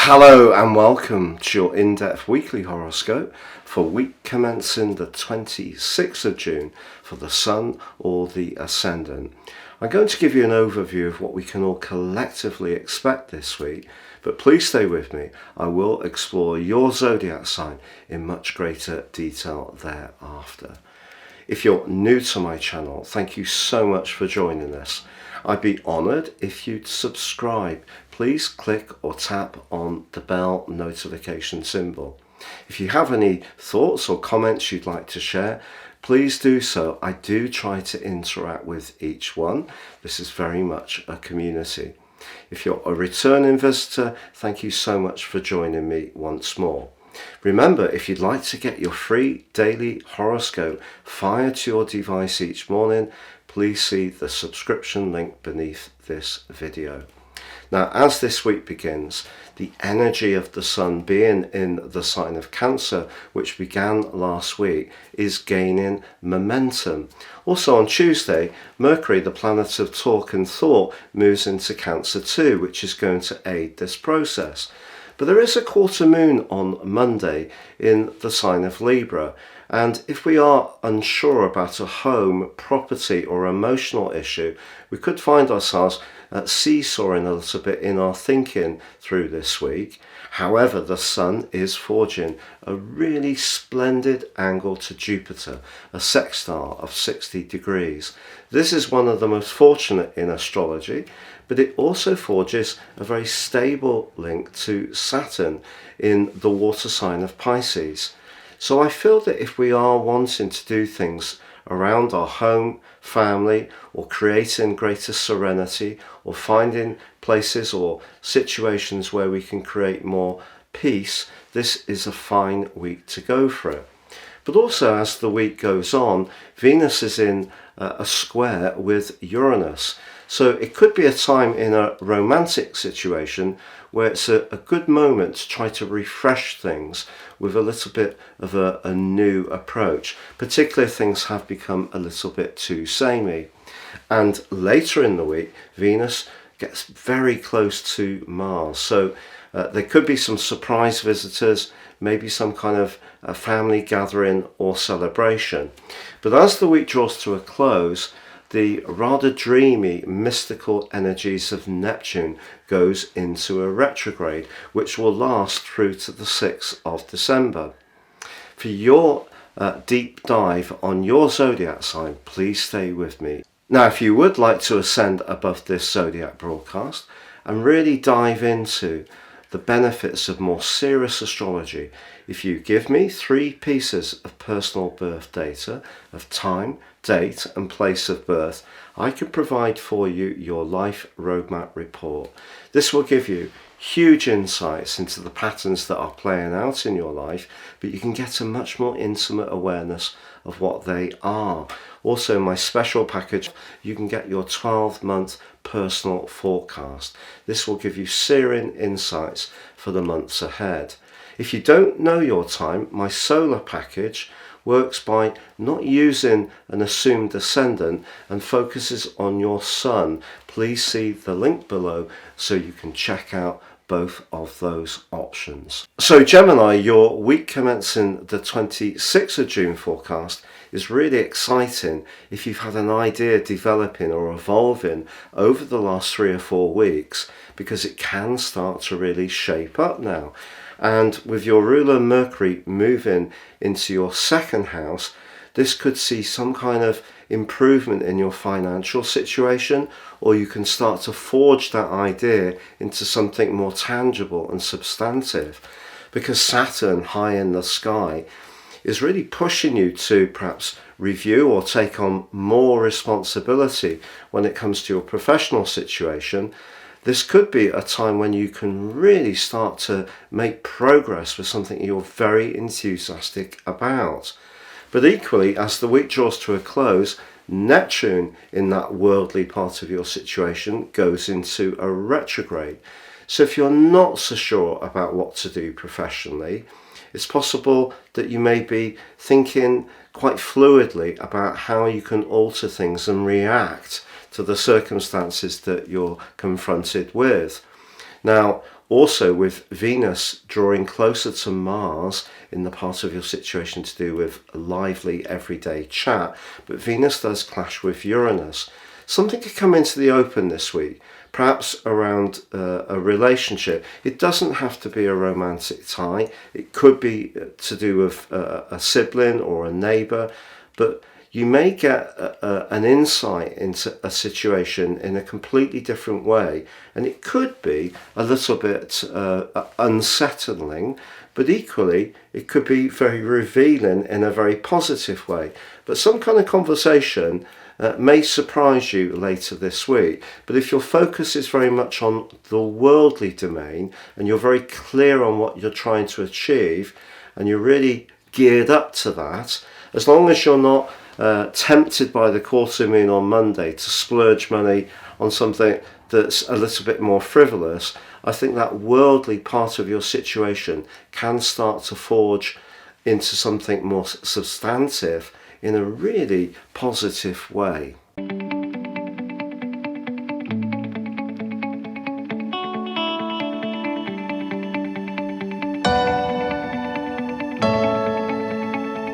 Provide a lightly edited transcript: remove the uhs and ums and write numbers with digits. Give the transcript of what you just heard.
Hello and welcome to your in-depth weekly horoscope for week commencing the 26th of June for the Sun or the Ascendant. I'm going to give you an overview of what we can all collectively expect this week, but please stay with me. I will explore your zodiac sign in much greater detail thereafter. If you're new to my channel, thank you so much for joining us. I'd be honoured if you'd subscribe. Please click or tap on the bell notification symbol. If you have any thoughts or comments you'd like to share, please do so. I do try to interact with each one. This is very much a community. If you're a returning visitor, thank you so much for joining me once more. Remember, if you'd like to get your free daily horoscope fired to your device each morning, please see the subscription link beneath this video. Now, as this week begins, the energy of the Sun being in the sign of Cancer, which began last week, is gaining momentum. Also on Tuesday, Mercury, the planet of talk and thought, moves into Cancer too, which is going to aid this process. But there is a quarter moon on Monday in the sign of Libra, and if we are unsure about a home, property or emotional issue, we could find ourselves seesawing a little bit in our thinking through this week. However, the Sun is forging a really splendid angle to Jupiter, a sextile of 60 degrees. This is one of the most fortunate in astrology, but it also forges a very stable link to Saturn in the water sign of Pisces. So I feel that if we are wanting to do things around our home, family, or creating greater serenity, or finding places or situations where we can create more peace, this is a fine week to go for it. But also, as the week goes on, Venus is in a square with Uranus. So it could be a time in a romantic situation where it's a good moment to try to refresh things with a little bit of a new approach, particularly if things have become a little bit too samey. And later in the week, Venus gets very close to Mars. So there could be some surprise visitors, maybe some kind of a family gathering or celebration. But as the week draws to a close, the rather dreamy, mystical energies of Neptune goes into a retrograde, which will last through to the 6th of December. For your deep dive on your zodiac sign, please stay with me. Now, if you would like to ascend above this zodiac broadcast and really dive into the benefits of more serious astrology, if you give me 3 pieces of personal birth data of time, date and place of birth, I can provide for you your life roadmap report. This will give you huge insights into the patterns that are playing out in your life, but you can get a much more intimate awareness of what they are. Also, my special package, you can get your 12-month personal forecast. This will give you searing insights for the months ahead. If you don't know your time, my solar package works by not using an assumed ascendant and focuses on your Sun. Please see the link below so you can check out both of those options. So Gemini, your week commencing the 26th of June forecast is really exciting if you've had an idea developing or evolving over the last 3 or 4 weeks, because it can start to really shape up now. And with your ruler Mercury moving into your 2nd house, this could see some kind of improvement in your financial situation, or you can start to forge that idea into something more tangible and substantive, because Saturn high in the sky is really pushing you to perhaps review or take on more responsibility when it comes to your professional situation. This could be a time when you can really start to make progress with something you're very enthusiastic about. But equally, as the week draws to a close, Neptune in that worldly part of your situation goes into a retrograde. So if you're not so sure about what to do professionally, it's possible that you may be thinking quite fluidly about how you can alter things and react to the circumstances that you're confronted with. Now, Also, with Venus drawing closer to Mars in the part of your situation to do with a lively everyday chat, but Venus does clash with Uranus. Something could come into the open this week, perhaps around a relationship. It doesn't have to be a romantic tie. It could be to do with a sibling or a neighbour, but you may get an insight into a situation in a completely different way, and it could be a little bit unsettling, but equally it could be very revealing in a very positive way. But some kind of conversation may surprise you later this week. But if your focus is very much on the worldly domain and you're very clear on what you're trying to achieve and you're really geared up to that, as long as you're not tempted by the quarter moon on Monday to splurge money on something that's a little bit more frivolous, I think that worldly part of your situation can start to forge into something more substantive in a really positive way.